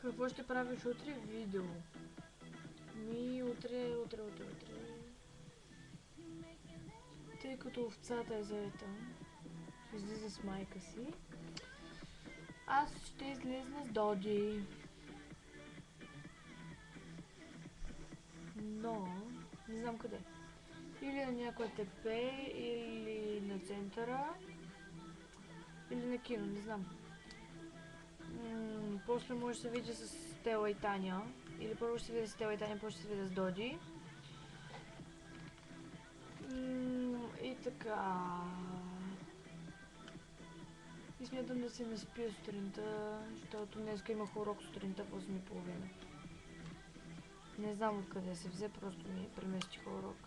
Какво ще правиш утре? Видео. Утре. Тъй като овцата е заета, излиза с майка си, аз ще излезна с Доди. Но не знам къде. Или на някоя тепе, или на центъра, или на кино, не знам. После може да се види с Стела и Таня. Или първо ще се видя с Стела и Таня, после ще се видя с Доди. И така. И смятам да се наспя сутринта, защото днеска имах урок сутринта в 8:30. Не знам откъде се взе, просто ми преместиха урок.